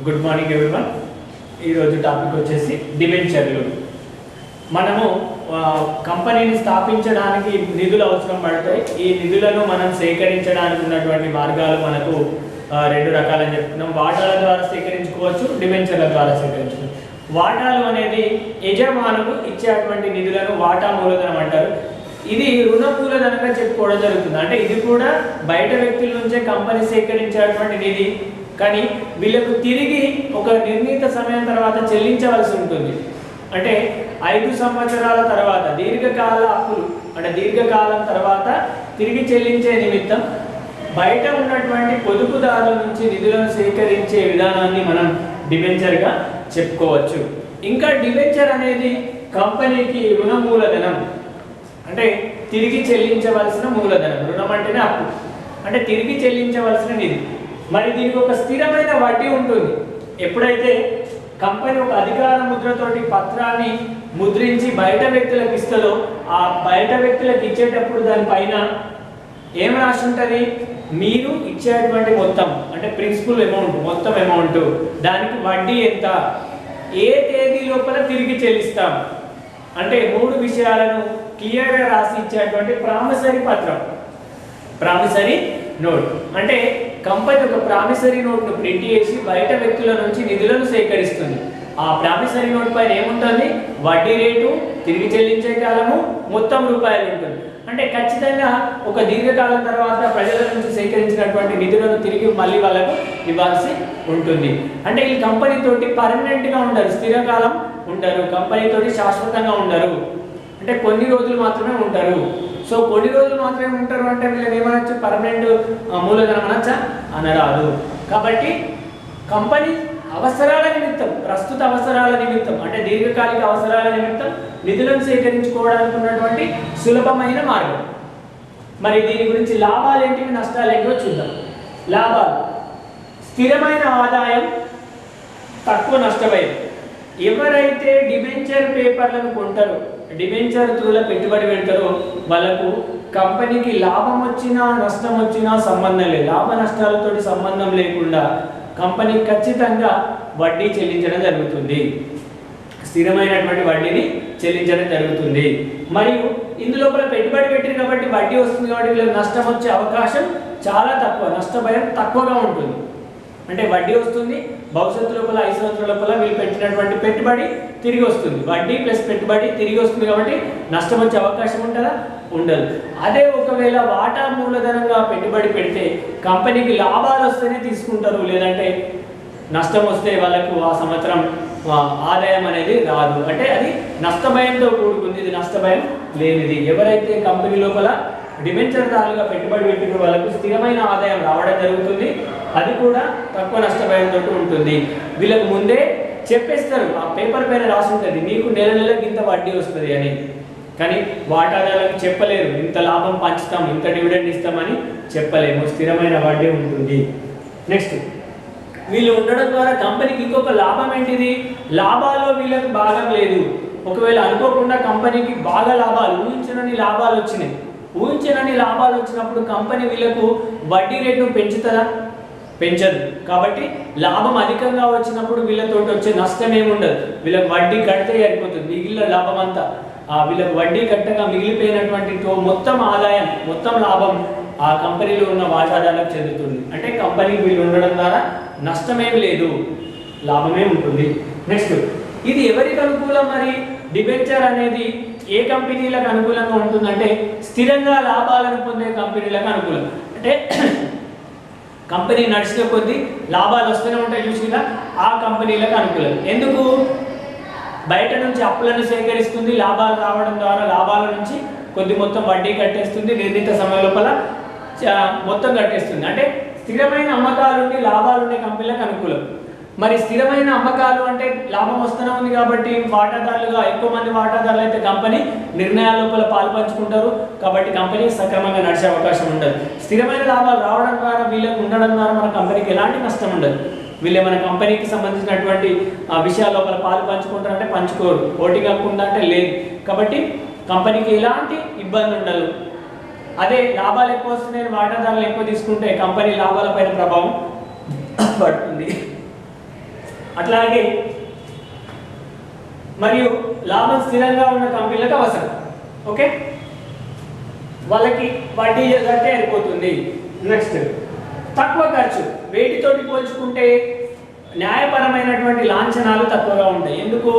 Good morning everyone. ఈరోజు topic వచ్చేసి డిబెంచర్లు. మనము కంపెనీని స్థాపించడానికి నిధులు అవసరం పడతాయి. ఈ నిధులను మనం సేకరించడానికి ఉన్నటువంటి మార్గాలు మనకు రెండు రకాలని చెప్తున్నాం. వాటాల ద్వారా సేకరించుకోవచ్చు, డిబెంచర్ల ద్వారా సేకరించుకోవచ్చు. వాటాలు అనేది యజమానులు ఇచ్చేటువంటి నిధులను వాటా మూలధనం అంటారు. ఇది రుణ మూలధనంగా చెప్పుకోవడం జరుగుతుంది. అంటే ఇది కూడా బయట వ్యక్తుల నుంచే కంపెనీ సేకరించేటువంటి నిధి, కానీ వీళ్ళకు తిరిగి ఒక నిర్ణీత సమయం తర్వాత చెల్లించవలసి ఉంటుంది. అంటే 5 సంవత్సరాల తర్వాత దీర్ఘకాల అప్పులు, అంటే దీర్ఘకాలం తర్వాత తిరిగి చెల్లించే నిమిత్తం బయట ఉన్నటువంటి పొదుపుదారుల నుంచి నిధులను సేకరించే విధానాన్ని మనం డిబెంచర్గా చెప్పుకోవచ్చు. ఇంకా డిబెంచర్ అనేది కంపెనీకి రుణ మూలధనం, అంటే తిరిగి చెల్లించవలసిన మూలధనం. రుణం అంటేనే అప్పు, అంటే తిరిగి చెల్లించవలసిన నిధి. మరి దీనికి ఒక స్థిరమైన వడ్డీ ఉంటుంది. ఎప్పుడైతే కంపెనీ ఒక అధికార ముద్రతోటి పత్రాన్ని ముద్రించి బయట వ్యక్తులకు ఇస్తుందో, ఆ బయట వ్యక్తులకు ఇచ్చేటప్పుడు దానిపైన ఏం రాసి ఉంటుంది? మీరు ఇచ్చేటువంటి మొత్తం, అంటే ప్రిన్సిపల్ అమౌంట్, మొత్తం అమౌంట్, దానికి వడ్డీ ఎంత, ఏ తేదీ లోపల తిరిగి చెల్లిస్తాం, అంటే 3 విషయాలను క్లియర్గా రాసి ఇచ్చేటువంటి ప్రామిసరీ పత్రం, ప్రామిసరీ నోట్. అంటే కంపెనీ ఒక ప్రామిసరీ నోట్ను ప్రింట్ చేసి బయట వ్యక్తుల నుంచి నిధులను సేకరిస్తుంది. ఆ ప్రామిసరీ నోట్ పైన ఏముంటుంది? వడ్డీ రేటు, తిరిగి చెల్లించే కాలము, మొత్తం రూపాయలు ఉంటుంది. అంటే ఖచ్చితంగా ఒక దీర్ఘకాలం తర్వాత ప్రజల నుంచి సేకరించినటువంటి నిధులను తిరిగి మళ్ళీ వాళ్ళకు ఇవ్వాల్సి ఉంటుంది. అంటే ఈ కంపెనీ తోటి పర్మనెంట్గా ఉండరు, స్థిరకాలం ఉండరు, కంపెనీ తోటి శాశ్వతంగా ఉండరు. అంటే కొన్ని రోజులు మాత్రమే ఉంటారు. సో కొన్ని రోజులు మాత్రమే ఉంటారు అంటే వీళ్ళని ఏమనొచ్చు? పర్మనెంట్ మూలధనం అనొచ్చా? అనరాదు. కాబట్టి కంపెనీ అవసరాల నిమిత్తం, ప్రస్తుత అవసరాల నిమిత్తం, అంటే దీర్ఘకాలిక అవసరాల నిమిత్తం నిధులను సేకరించుకోవడానికి ఉన్నటువంటి సులభమైన మార్గం. మరి దీని గురించి లాభాలు ఏంటివి, నష్టాలు ఏంటివో చూద్దాం. లాభాలు: స్థిరమైన ఆదాయం, తక్కువ నష్టపోయేది. ఎవరైతే డిబెంచర్ పేపర్లను కొంటారో, డిబెంచర్ త్రూలో పెట్టుబడి పెడతారో, వాళ్ళకు కంపెనీకి లాభం వచ్చినా నష్టం వచ్చినా సంబంధం లేదు. లాభ నష్టాలతోటి సంబంధం లేకుండా కంపెనీ ఖచ్చితంగా వడ్డీ చెల్లించడం జరుగుతుంది, స్థిరమైనటువంటి వడ్డీని చెల్లించడం జరుగుతుంది. మరియు ఇందులోపల పెట్టుబడి పెట్టింది కాబట్టి వడ్డీ వస్తుంది, కాబట్టి వీళ్ళకి నష్టం వచ్చే అవకాశం చాలా తక్కువ, నష్టభయం తక్కువగా ఉంటుంది. అంటే వడ్డీ వస్తుంది, భవిష్యత్తు లోపల 5 సంవత్సరాల లోపల వీళ్ళు పెట్టినటువంటి పెట్టుబడి తిరిగి వస్తుంది. వడ్డీ ప్లస్ పెట్టుబడి తిరిగి వస్తుంది కాబట్టి నష్టం వచ్చే అవకాశం ఉంటుందా? ఉండదు. అదే ఒకవేళ వాటా మూలధనంగా పెట్టుబడి పెడితే కంపెనీకి లాభాలు వస్తేనే తీసుకుంటారు, లేదంటే నష్టం వస్తే వాళ్ళకు ఆ సంవత్సరం ఆదాయం అనేది రాదు. అంటే అది నష్టభయంతో కూడుకుంది, ఇది నష్టభయం లేనిది. ఎవరైతే కంపెనీ లోపల డిబెంచర్దారులుగా పెట్టుబడి పెట్టిన వాళ్ళకు స్థిరమైన ఆదాయం రావడం జరుగుతుంది, అది కూడా తక్కువ నష్టభయంతో ఉంటుంది. వీళ్ళకు ముందే చెప్పేస్తారు, ఆ పేపర్ పైన రాసి ఉంటుంది మీకు నెల నెలకు ఇంత వడ్డీ వస్తుంది అని. కానీ వాటాదారులకు చెప్పలేరు, ఇంత లాభం పంచుతాం, ఇంత డివిడెండ్ ఇస్తామని చెప్పలేము, స్థిరమైన వడ్డీ ఉంటుంది. నెక్స్ట్, వీళ్ళు ఉండడం ద్వారా కంపెనీకి ఇంకొక లాభం ఏంటిది? లాభాల్లో వీళ్ళకి భాగం లేదు. ఒకవేళ అనుకోకుండా కంపెనీకి బాగా లాభాలు, ఊహించనని లాభాలు వచ్చినాయి, ఊహించనని లాభాలు వచ్చినప్పుడు కంపెనీ వీళ్ళకు వడ్డీ రేటును పెంచుతుందా? పెంచదు. కాబట్టి లాభం అధికంగా వచ్చినప్పుడు వీళ్ళతో వచ్చే నష్టం ఏముండదు, వీళ్ళకి వడ్డీ కడితే సరిపోతుంది, మిగిలిన లాభం అంతా వీళ్ళకి వడ్డీ కట్టగా మిగిలిపోయినటువంటి మొత్తం ఆదాయం, మొత్తం లాభం ఆ కంపెనీలో ఉన్న వాటాదారులకు చెందుతుంది. అంటే కంపెనీకి వీళ్ళు ఉండడం ద్వారా నష్టమేమి లేదు, లాభమే ఉంటుంది. నెక్స్ట్, ఇది ఎవరికి అనుకూలం? మరి డిబెంచర్ అనేది ఏ కంపెనీలకు అనుకూలంగా ఉంటుందంటే స్థిరంగా లాభాలను పొందే కంపెనీలకు అనుకూలం. అంటే కంపెనీ నడిచిన కొద్దీ లాభాలు వస్తూనే ఉంటాయి చూసిగా, ఆ కంపెనీలకు అనుకూలం. ఎందుకు? బయట నుంచి అప్పులను సేకరిస్తుంది, లాభాలు రావడం ద్వారా లాభాల నుంచి కొద్ది మొత్తం వడ్డీ కట్టేస్తుంది, నిర్ణీత సమయం లోపల మొత్తం కట్టేస్తుంది. అంటే స్థిరమైన అమ్మకాలు ఉండి లాభాలు ఉండే కంపెనీలకు అనుకూలం. మరి స్థిరమైన అమ్మకాలు అంటే లాభం వస్తూనే ఉంది కాబట్టి వాటాదారులుగా ఎక్కువ మంది వాటాదారులు అయితే కంపెనీ నిర్ణయాల లోపల పాలు పంచుకుంటారు, కాబట్టి కంపెనీ సక్రమంగా నడిచే అవకాశం ఉండదు. స్థిరమైన లాభాలు రావడం ద్వారా వీళ్ళకి ఉండడం ద్వారా మన కంపెనీకి ఎలాంటి నష్టం ఉండదు. వీళ్ళే మన కంపెనీకి సంబంధించినటువంటి విషయాల లోపల పాలు పంచుకుంటారంటే పంచుకోరు, ఓటింగ్ కాకుండా అంటే లేదు. కాబట్టి కంపెనీకి ఎలాంటి ఇబ్బంది ఉండదు. అదే లాభాలు ఎక్కువ వస్తున్నాయని వాటాదారులు ఎక్కువ తీసుకుంటే కంపెనీ లాభాలపైన ప్రభావం పడుతుంది. అట్లాగే మరియు లాభం స్థిరంగా ఉన్న కంపెనీలకు అవసరం. ఓకే, వాళ్ళకి వడ్డీ కట్టే అయిపోతుంది. నెక్స్ట్ తక్కువ ఖర్చు. వేటితోటి పోల్చుకుంటే న్యాయపరమైనటువంటి లాంఛనాలు తక్కువగా ఉంటాయి. ఎందుకు?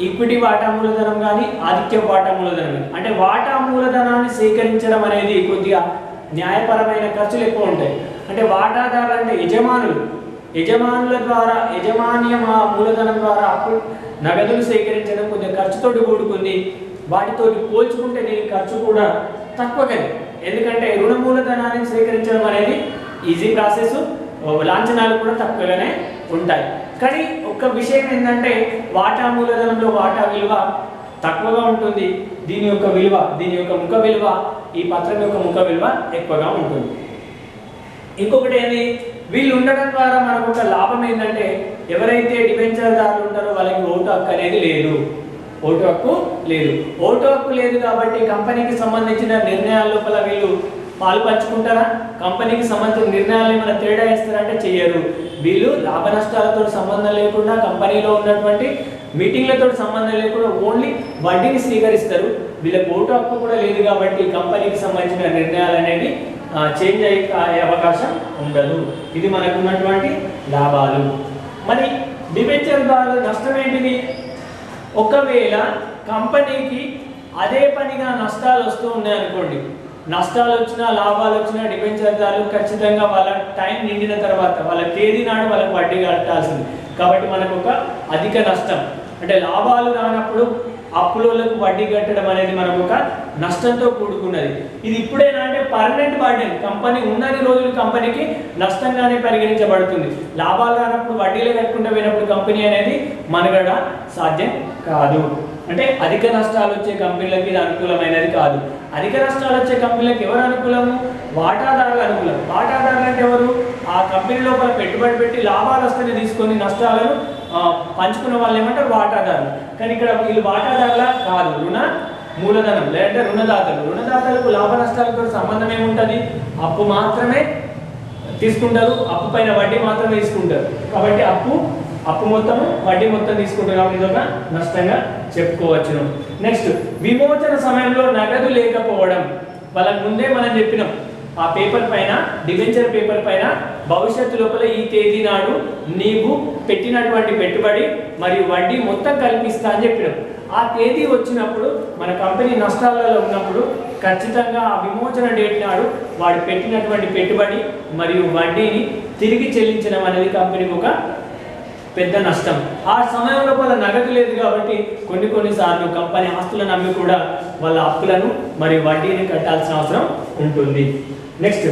ఈక్విటీ వాటా మూలధనం కానీ ఆధిక్య వాటా మూలధనం కానీ, అంటే వాటా మూలధనాన్ని సేకరించడం అనేది కొద్దిగా న్యాయపరమైన ఖర్చులు ఎక్కువ ఉంటాయి. అంటే వాటాదారులు అంటే యజమానుల ద్వారా యజమాన్య మూలధనం ద్వారా అప్పుడు నగదులు సేకరించడం కొద్దిగా ఖర్చుతోటి కూడుకుంది. వాటితోటి పోల్చుకుంటే దీని ఖర్చు కూడా తక్కువగా. ఎందుకంటే రుణ మూలధనాన్ని సేకరించడం అనేది ఈజీ ప్రాసెస్, లాంఛనాలు కూడా తక్కువగానే ఉంటాయి. కానీ ఒక్క విషయం ఏంటంటే వాటా మూలధనంలో వాటా విలువ తక్కువగా ఉంటుంది. దీని యొక్క ముఖ విలువ ఈ పత్రం యొక్క ముఖ విలువ ఎక్కువగా ఉంటుంది. ఇంకొకటి ఏంది, వీళ్ళు ఉండడం ద్వారా మనకు ఒక లాభం ఏంటంటే ఎవరైతే డిబెంచర్దారులు ఉంటారో వాళ్ళకి ఓటు హక్కు అనేది లేదు. ఓటు హక్కు లేదు కాబట్టి కంపెనీకి సంబంధించిన నిర్ణయాల లోపల వీళ్ళు పాలు పంచుకుంటారా? కంపెనీకి సంబంధించిన నిర్ణయాలు ఏమైనా తేడా ఇస్తారంటే చెయ్యరు. వీళ్ళు లాభ నష్టాలతో సంబంధం లేకుండా కంపెనీలో ఉన్నటువంటి మీటింగ్లతో సంబంధం లేకుండా ఓన్లీ వడ్డీని స్వీకరిస్తారు. వీళ్ళకి ఓటు హక్కు కూడా లేదు కాబట్టి కంపెనీకి సంబంధించిన నిర్ణయాలు అనేవి చేంజ్ అయ్యే అవకాశం ఉండదు. ఇది మనకున్నటువంటి లాభాలు. మరి డిబెంచర్దారుల నష్టం ఏంటిది? ఒకవేళ కంపెనీకి అదే పనిగా నష్టాలు వస్తూ ఉన్నాయనుకోండి, నష్టాలు వచ్చినా లాభాలు వచ్చినా డిబెంచర్దారులు ఖచ్చితంగా వాళ్ళ టైం నిండిన తర్వాత వాళ్ళ తేదీ నాడు వాళ్ళకి వడ్డీ కట్టాల్సింది. కాబట్టి మనకు ఒక అధిక నష్టం, అంటే లాభాలు రానప్పుడు అప్పులకు వడ్డీ కట్టడం అనేది మనకు ఒక నష్టంతో కూడుకున్నది. ఇది ఇప్పుడేనా అంటే పర్మనెంట్ బర్డెన్. కంపెనీ ఉన్నన్ని రోజులు కంపెనీకి నష్టంగానే పరిగణించబడుతుంది. లాభాలు రానప్పుడు వడ్డీలు కట్టుకుంటూ పోయినప్పుడు కంపెనీ అనేది మనుగడ సాధ్యం కాదు. అంటే అధిక నష్టాలు వచ్చే కంపెనీలకి ఇది అనుకూలమైనది కాదు. అధిక నష్టాలు వచ్చే కంపెనీలకు ఎవరు అనుకూలము? వాటాదారులు అనుకూలం. వాటాదారులు అంటే ఎవరు? ఆ కంపెనీ లోపల పెట్టుబడి పెట్టి లాభాలు వస్తేనే తీసుకొని నష్టాలను పంచుకున్న వాళ్ళు ఏమంటారు? వాటాదారులు. కానీ ఇక్కడ వీళ్ళు వాటాదారుల కాదు, రుణ మూలధనం లేదంటే రుణదాతలు. రుణదాతలకు లాభ నష్టాలతో సంబంధం ఏముంటుంది? అప్పు మాత్రమే తీసుకుంటారు, అప్పు పైన వడ్డీ మాత్రమే తీసుకుంటారు. కాబట్టి అప్పు మొత్తము వడ్డీ మొత్తం తీసుకుంటారు. కాబట్టి ఇది ఒక నష్టంగా చెప్పుకోవచ్చును. నెక్స్ట్, విమోచన సమయంలో నగదు లేకపోవడం. వాళ్ళకి ముందే మనం చెప్పినాం ఆ పేపర్ పైన, డిబెంచర్ పేపర్ పైన భవిష్యత్తు లోపల ఈ తేదీ నాడు నీవు పెట్టినటువంటి పెట్టుబడి మరియు వడ్డీ మొత్తం కల్పిస్తా అని చెప్పినాం. ఆ తేదీ వచ్చినప్పుడు మన కంపెనీ నష్టాలలో ఉన్నప్పుడు ఖచ్చితంగా ఆ విమోచన డేట్ నాడు వాడు పెట్టినటువంటి పెట్టుబడి మరియు వడ్డీని తిరిగి చెల్లించడం అనేది కంపెనీకి ఒక పెద్ద నష్టం. ఆ సమయం లోపల నగదు లేదు కాబట్టి కొన్నిసార్లు కంపెనీ ఆస్తులను అమ్మి కూడా వాళ్ళ అప్పులను మరియు వడ్డీని కట్టాల్సిన అవసరం ఉంటుంది. నెక్స్ట్,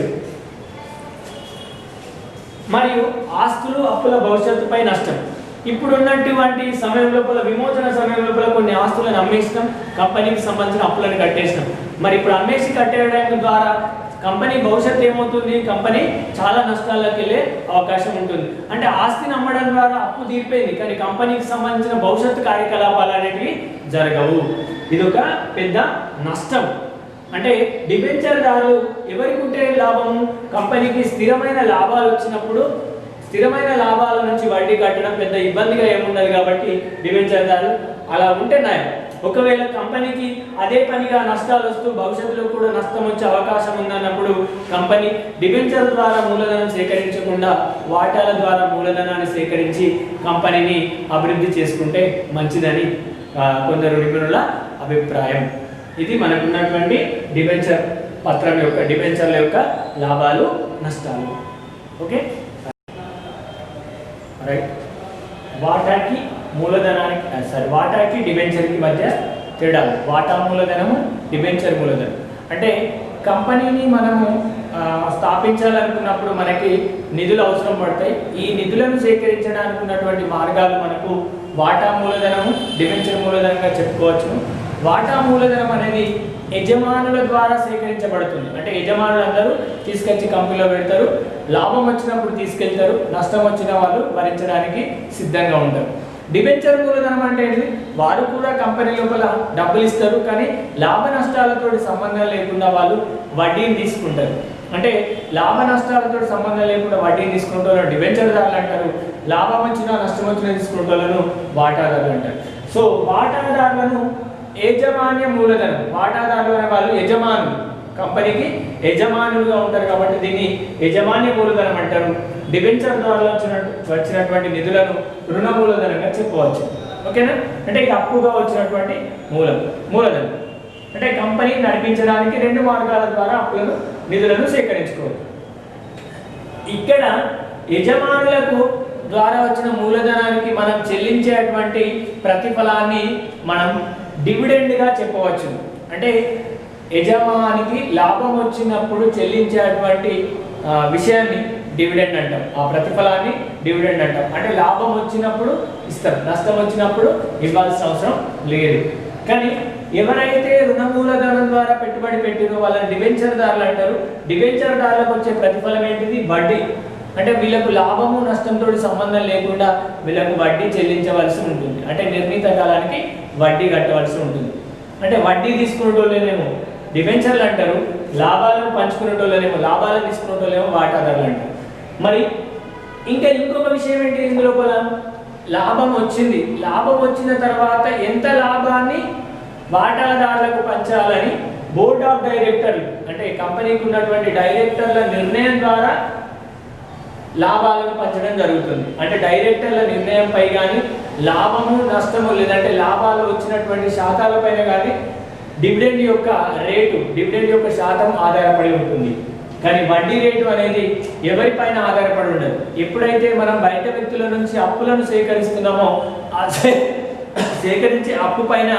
మరియు ఆస్తులు అప్పుల భవిష్యత్తుపై నష్టం. ఇప్పుడు ఉన్నటువంటి సమయం లోపల విమోచన సమయం లోపల కొన్ని ఆస్తులను అమ్మేసినాం, కంపెనీకి సంబంధించిన అప్పులను కట్టేసినాం. మరి ఇప్పుడు అమ్మేసి కట్టేయడం ద్వారా కంపెనీ భవిష్యత్తు ఏమవుతుంది? కంపెనీ చాలా నష్టాల్లోకి వెళ్ళే అవకాశం ఉంటుంది. అంటే ఆస్తిని అమ్మడం ద్వారా అప్పు తీరిపోయింది, కానీ కంపెనీకి సంబంధించిన భవిష్యత్తు కార్యకలాపాలు అనేటివి జరగవు. ఇది ఒక పెద్ద నష్టం. అంటే డిబెంచర్దారులు ఎవరికి ఉంటే లాభము? కంపెనీకి స్థిరమైన లాభాలు వచ్చినప్పుడు స్థిరమైన లాభాల నుంచి వడ్డీ కట్టడం పెద్ద ఇబ్బందిగా ఏముండదు కాబట్టి డిబెంచర్దారులు అలా ఉంటే నయం. ఒకవేళ కంపెనీకి అదే పనిగా నష్టాలు వస్తూ భవిష్యత్తులో కూడా నష్టం వచ్చే అవకాశం ఉందన్నప్పుడు కంపెనీ డిబెంచర్ ద్వారా మూలధనం సేకరించకుండా వాటాల ద్వారా మూలధనాన్ని సేకరించి కంపెనీని అభివృద్ధి చేసుకుంటే మంచిదని కొందరు నిపుణుల అభిప్రాయం. ఇది మనకున్నటువంటి డిబెంచర్ పత్రం యొక్క డిబెంచర్ల యొక్క లాభాలు నష్టాలు. Okay right. వాటాకి వాటాకి డిబెంచర్కి మధ్య తేడాలు. వాటా మూలధనము, డిబెంచర్ మూలధనం. అంటే కంపెనీని మనము స్థాపించాలనుకున్నప్పుడు మనకి నిధులు అవసరం పడతాయి. ఈ నిధులను సేకరించడానికి ఉన్నటువంటి మార్గాలు మనకు వాటా మూలధనము, డిబెంచర్ మూలధనంగా చెప్పుకోవచ్చు. వాటా మూలధనం అనేది యజమానుల ద్వారా సేకరించబడుతుంది. అంటే యజమానులు అందరూ తీసుకొచ్చి కంపెనీలో పెడతారు, లాభం వచ్చినప్పుడు తీసుకెళ్తారు, నష్టం వచ్చిన వాళ్ళు భరించడానికి సిద్ధంగా ఉంటారు. డిబెంచర్ మూలధనం అంటే ఏంటి? వారు కూడా కంపెనీ లోపల డబ్బులు ఇస్తారు, కానీ లాభ నష్టాలతో సంబంధం లేకుండా వాళ్ళు వడ్డీని తీసుకుంటారు. అంటే లాభ నష్టాలతో సంబంధం లేకుండా వడ్డీని తీసుకుంటూ డిబెంచర్దారులు అంటారు. లాభం వచ్చినా నష్టం వచ్చినా తీసుకుంటూ వాటాదారులు అంటారు. సో వాటాదారులను యాజమాన్య మూలధనం, వాటాదారులు అనే వాళ్ళు యజమానులు, కంపెనీకి యజమానులుగా ఉంటారు కాబట్టి దీన్ని యజమాన్య మూలధనం అంటారు. డిబెంచర్ ద్వారా వచ్చినటువంటి నిధులను రుణ మూలధనంగా చెప్పవచ్చు. ఓకేనా? అంటే ఇది అప్పుగా వచ్చినటువంటి మూలధనం. అంటే కంపెనీ నడిపించడానికి 2 మార్గాల ద్వారా అప్పులను నిధులను సేకరించుకోవచ్చు. ఇక్కడ యజమానులకు ద్వారా వచ్చిన మూలధనానికి మనం చెల్లించేటువంటి ప్రతిఫలాన్ని మనం డివిడెండ్గా చెప్పవచ్చు. అంటే యజమానికి లాభం వచ్చినప్పుడు చెల్లించేటువంటి విషయాన్ని డివిడెండ్ అంటాం. ఆ ప్రతిఫలాన్ని డివిడెండ్ అంటాం. అంటే లాభం వచ్చినప్పుడు ఇస్తాం, నష్టం వచ్చినప్పుడు ఇవ్వాల్సిన అవసరం లేదు. కానీ ఎవరైతే రుణ మూలధనం ద్వారా పెట్టుబడి పెట్టినో వాళ్ళని డిబెంచర్దారులు అంటారు. డిబెంచర్దారులకు వచ్చే ప్రతిఫలం ఏంటిది? వడ్డీ. అంటే వీళ్ళకు లాభము నష్టంతో సంబంధం లేకుండా వీళ్ళకు వడ్డీ చెల్లించవలసి ఉంటుంది. అంటే నిర్ణీత కాలానికి వడ్డీ కట్టవలసి ఉంటుంది. అంటే వడ్డీ తీసుకునేటోళ్ళేనేమో డిబెంచర్లు అంటారు, లాభాలను పంచుకునేటోళ్ళనేమో, లాభాలను తీసుకునేటోళ్ళేమో వాటాదారులు అంటారు. మరి ఇంకొక విషయం ఏంటి ఇందులో కూడా? లాభం వచ్చింది, లాభం వచ్చిన తర్వాత ఎంత లాభాన్ని వాటాదారులకు పంచాలని బోర్డ్ ఆఫ్ డైరెక్టర్లు, అంటే కంపెనీకి ఉన్నటువంటి డైరెక్టర్ల నిర్ణయం ద్వారా లాభాలను పంచడం జరుగుతుంది. అంటే డైరెక్టర్ల నిర్ణయంపై కానీ లాభము నష్టము లేదంటే లాభాలు వచ్చినటువంటి శాతాలపైన కానీ డివిడెండ్ యొక్క రేటు, డివిడెండ్ యొక్క శాతం ఆధారపడి ఉంటుంది. కానీ వడ్డీ రేటు అనేది ఎవరిపైన ఆధారపడి ఉండదు. ఎప్పుడైతే మనం బయట వ్యక్తుల నుంచి అప్పులను సేకరిస్తున్నామో ఆ సేకరించే అప్పు పైన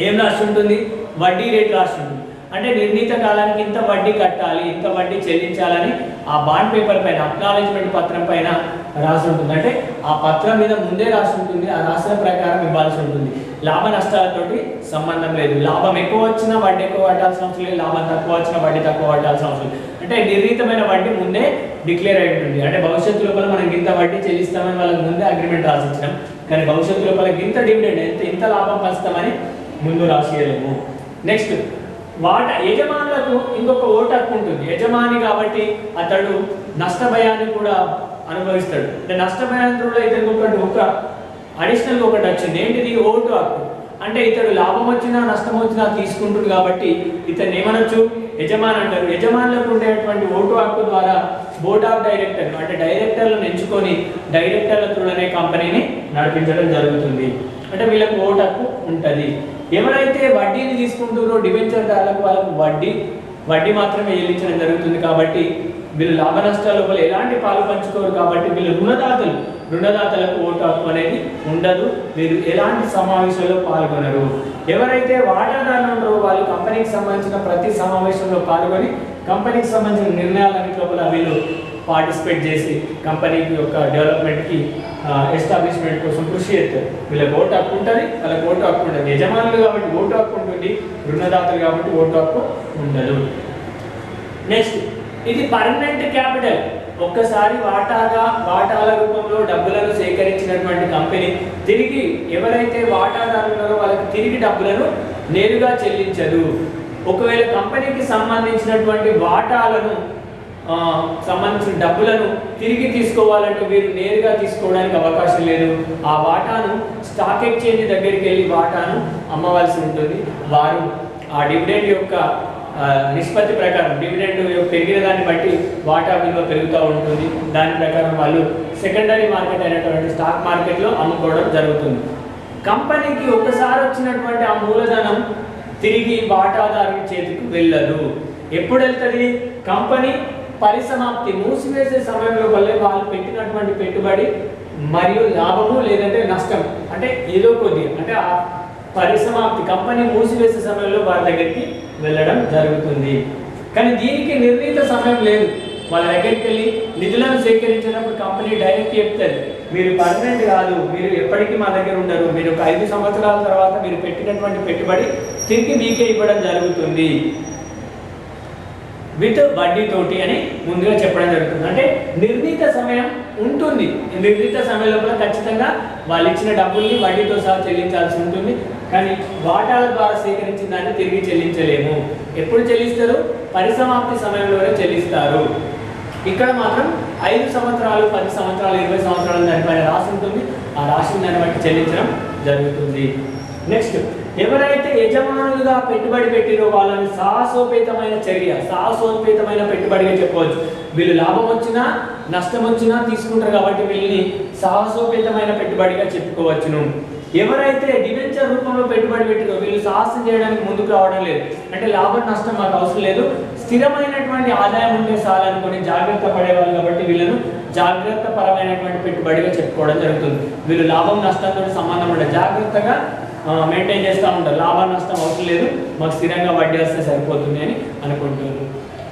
ఏం రాసి ఉంటుంది? వడ్డీ రేటు రాసి ఉంటుంది. అంటే నిర్ణీత కాలానికి ఇంత వడ్డీ కట్టాలి, ఇంత వడ్డీ చెల్లించాలని ఆ బాండ్ పేపర్ పైన, అక్నాలెడ్జ్మెంట్ పత్రం పైన రాసి ఉంటుంది. అంటే ఆ పత్రం మీద ముందే రాసి ఉంటుంది, ఆ రాసిన ప్రకారం ఇవ్వాల్సి ఉంటుంది. లాభ నష్టాలతోటి సంబంధం లేదు. లాభం ఎక్కువ వచ్చినా వడ్డీ ఎక్కువ కట్టాల్సిన అవసరం లేదు, లాభం తక్కువ వచ్చినా వడ్డీ తక్కువ కట్టాల్సిన అవసరం లేదు. అంటే నిర్ణీతమైన వడ్డీ ముందే డిక్లేర్ అయి ఉంటుంది. అంటే భవిష్యత్తు లోపల మనం ఇంత వడ్డీ చెల్లిస్తామని వాళ్ళకి ముందే అగ్రిమెంట్ రాసిచ్చాం. కానీ భవిష్యత్తు లోపల ఇంత డివిడెండ్, ఇంత లాభం పంచుతామని ముందు రాసియలేము. నెక్స్ట్ యజమానులకు ఇంకొక ఓటు హక్కు ఉంటుంది. యజమాని కాబట్టి అతడు నష్టభయాన్ని కూడా అనుభవిస్తాడు. అంటే నష్టభయాన్ని కూడా ఇతనికి ఒక అడిషనల్గా ఒకటి వచ్చింది. ఏంటిది? ఓటు హక్కు. అంటే ఇతడు లాభం వచ్చినా నష్టం వచ్చినా తీసుకుంటుంది కాబట్టి ఇతన్ని ఏమనొచ్చు? యజమాని అంటారు. యజమానులకు ఉండేటువంటి ఓటు హక్కు ద్వారా బోర్డ్ ఆఫ్ డైరెక్టర్, అంటే డైరెక్టర్లను ఎంచుకొని డైరెక్టర్ల త్రూనే కంపెనీని నడిపించడం జరుగుతుంది. అంటే వీళ్ళకు ఓటు హక్కు ఉంటుంది. ఎవరైతే వడ్డీని తీసుకుంటారో డిబెంచర్దారులకు వాళ్ళకు వడ్డీ మాత్రమే చెల్లించడం జరుగుతుంది. కాబట్టి వీళ్ళు లాభ నష్టాల లోపల ఎలాంటి పాలు పంచుకోరు. కాబట్టి వీళ్ళు రుణదాతలకు ఓటు హక్కు అనేది ఉండదు. వీరు ఎలాంటి సమావేశంలో పాల్గొనరు. ఎవరైతే వాటాదారులు ఉంటారో వాళ్ళు కంపెనీకి సంబంధించిన ప్రతి సమావేశంలో పాల్గొని కంపెనీకి సంబంధించిన నిర్ణయాలన్నిటి లోపల వీళ్ళు పార్టిసిపేట్ చేసి కంపెనీ యొక్క డెవలప్మెంట్కి ఎస్టాబ్లిష్మెంట్ కోసం కృషి చేస్తారు. వీళ్ళకి ఓటు హక్కు ఉంటుంది, వాళ్ళకి ఓటు హక్కు ఉండదు. యజమానులు కాబట్టి ఓటు హక్కు ఉంటుంది, రుణదాతలు కాబట్టి ఓటు హక్కు ఉండదు. నెక్స్ట్, ఇది పర్మనెంట్ క్యాపిటల్. ఒక్కసారి వాటాల రూపంలో డబ్బులను సేకరించినటువంటి కంపెనీ తిరిగి ఎవరైతే వాటాదారులు ఉన్నారో వాళ్ళకి తిరిగి డబ్బులను నేరుగా చెల్లించదు. ఒకవేళ కంపెనీకి సంబంధించినటువంటి వాటాలను సంబంధించిన డబ్బులను తిరిగి తీసుకోవాలంటే వీరు నేరుగా తీసుకోవడానికి అవకాశం లేదు. ఆ వాటాను స్టాక్ ఎక్స్చేంజ్ దగ్గరికి వెళ్ళి వాటాను అమ్మవలసి ఉంటుంది. వారు ఆ డివిడెండ్ యొక్క నిష్పత్తి ప్రకారం, డివిడెండ్ పెరిగిన దాన్ని బట్టి వాటా విలువ పెరుగుతూ ఉంటుంది. దాని ప్రకారం వాళ్ళు సెకండరీ మార్కెట్ అయినటువంటి స్టాక్ మార్కెట్లో అమ్ముకోవడం జరుగుతుంది. కంపెనీకి ఒకసారి వచ్చినటువంటి ఆ మూలధనం తిరిగి వాటాదారుని చేతికి వెళ్ళదు. ఎప్పుడు వెళ్తుంది? కంపెనీ పరిసమాప్తి, మూసివేసే సమయంలో వల్లే వాళ్ళు పెట్టినటువంటి పెట్టుబడి మరియు లాభము లేదంటే నష్టం, అంటే ఏదో కొద్దిగా, అంటే ఆ పరిసమాప్తి కంపెనీ మూసివేసే సమయంలో వారి దగ్గరికి వెళ్ళడం జరుగుతుంది. కానీ దీనికి నిర్ణీత సమయం లేదు. వాళ్ళ దగ్గరికి వెళ్ళి నిధులను సేకరించినప్పుడు కంపెనీ డైరెక్ట్ చెప్తుంది, మీరు పర్మనెంట్ కాదు, మీరు ఎప్పటికీ మా దగ్గర ఉండరు, మీరు ఒక 5 సంవత్సరాల తర్వాత మీరు పెట్టినటువంటి పెట్టుబడి తిరిగి మీకే ఇవ్వడం జరుగుతుంది. విత్ వడ్డీతోటి అని ముందుగా చెప్పడం జరుగుతుంది. అంటే నిర్ణీత సమయం ఉంటుంది, నిర్ణీత సమయం లోపల ఖచ్చితంగా వాళ్ళు ఇచ్చిన డబ్బుల్ని వడ్డీతో సహా చెల్లించాల్సి ఉంటుంది. కానీ వాటాల ద్వారా సేకరించిన దాన్ని తిరిగి చెల్లించలేము. ఎప్పుడు చెల్లిస్తారు? పరిసమాప్తి సమయంలోనే చెల్లిస్తారు. ఇక్కడ మాత్రం 5 సంవత్సరాలు, 10 సంవత్సరాలు, 20 సంవత్సరాలు దానిపైన రాసి ఉంటుంది. ఆ రాసిన దాన్ని బట్టి చెల్లించడం జరుగుతుంది. నెక్స్ట్, ఎవరైతే యజమానులుగా పెట్టుబడి పెట్టిరో వాళ్ళని సాహసోపేతమైన చర్య, సాహసోపేతమైన పెట్టుబడిగా చెప్పవచ్చు. వీళ్ళు లాభం వచ్చినా నష్టం వచ్చినా తీసుకుంటారు కాబట్టి వీళ్ళని సాహసోపేతమైన పెట్టుబడిగా చెప్పుకోవచ్చును. ఎవరైతే డిబెంచర్ రూపంలో పెట్టుబడి పెట్టిరో వీళ్ళు సాహసం చేయడానికి ముందుకు రావడం లేదు. అంటే లాభం నష్టం మాకు అవసరం లేదు, స్థిరమైనటువంటి ఆదాయం ఉంటే చాలు అనుకుని జాగ్రత్త పడేవాళ్ళు కాబట్టి వీళ్ళను జాగ్రత్త పరమైనటువంటి పెట్టుబడిగా చెప్పుకోవడం జరుగుతుంది. వీళ్ళు లాభం నష్టంతో సంబంధం ఉండదు, జాగ్రత్తగా మెయింటైన్ చేస్తూ ఉంటారు. లాభం నష్టం అవసరం లేదు, మాకు స్థిరంగా వడ్డీ వస్తే సరిపోతుంది అని అనుకుంటున్నారు.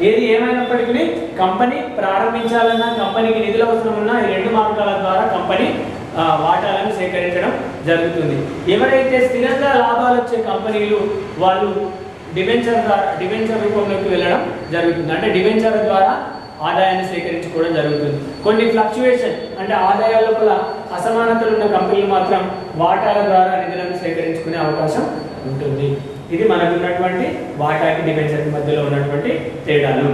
ఏది ఏమైనప్పటికీ కంపెనీ ప్రారంభించాలన్నా, కంపెనీకి నిధుల అవసరం ఉన్నా ఈ 2 మార్గాల ద్వారా కంపెనీ వాటాలను సేకరించడం జరుగుతుంది. ఎవరైతే స్థిరంగా లాభాలు వచ్చే కంపెనీలు వాళ్ళు డిబెంచర్ రూపంలోకి వెళ్ళడం జరుగుతుంది. అంటే డిబెంచర్ ద్వారా ఆదాయాన్ని సేకరించుకోవడం జరుగుతుంది. కొన్ని ఫ్లక్చువేషన్ అంటే ఆదాయాల లోపల అసమానతలు ఉన్న కంపెనీలు మాత్రం వాటాల ద్వారా నిధులను సేకరించుకునే అవకాశం ఉంటుంది. ఇది మనకు ఉన్నటువంటి వాటాకి డిబెంచర్కి మధ్యలో ఉన్నటువంటి తేడాలు.